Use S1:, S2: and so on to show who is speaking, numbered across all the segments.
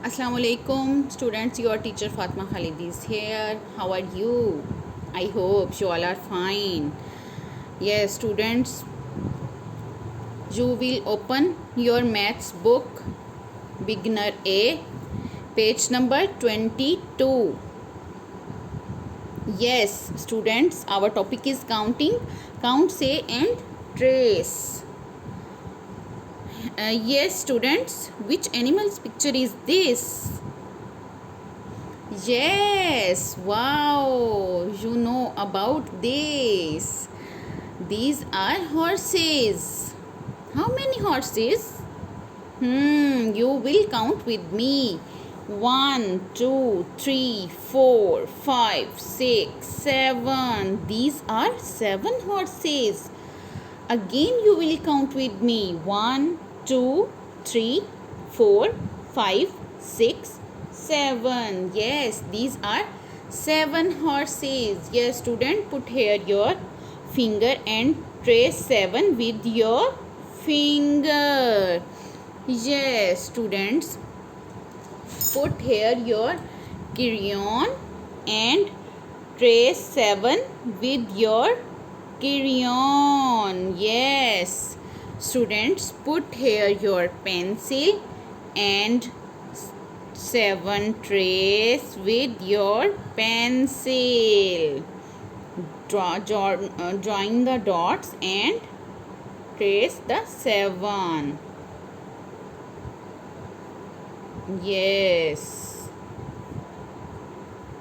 S1: Assalamualaikum students, your teacher Fatma Khalid is here. How are you? I hope you all are fine. Yes students, you will open your maths book beginner A, page number 22. Yes students, our topic is counting. Count, say and trace. Yes students, which animal's picture is this? Yes, wow, you know about this. These are horses. How many horses? You will count with me. 1, 2, 3, 4, 5, 6, 7. These are 7 horses. Again you will count with me. 1, 2, 3, 4, 5, 6, 7. Yes, these are 7 horses. Yes, student, put here your finger and trace 7 with your finger. Yes, students, put here your crayon and trace 7 with your crayon. Yes, students, put here your pencil and 7 trace with your pencil. Drawing the dots and trace the 7. Yes,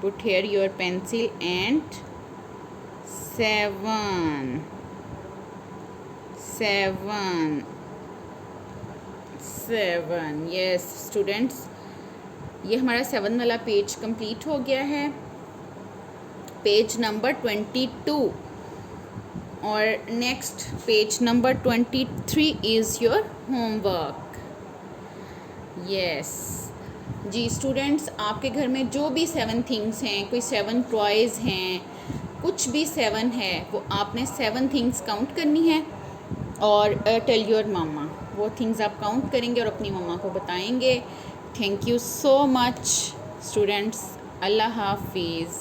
S1: put here your pencil and 7. Yes students, ये हमारा 7 वाला page complete हो गया है, page number 22. और next page number 23 is your homework. Yes जी students, आपके घर में जो भी 7 थिंग्स हैं, कोई 7 टॉयज़ हैं, कुछ भी 7 है, वो आपने 7 थिंग्स काउंट करनी है और टेल योर मामा. वो थिंग्स आप काउंट करेंगे और अपनी मम्मा को बताएंगे. Thank you so much students. अल्लाह हाफिज़.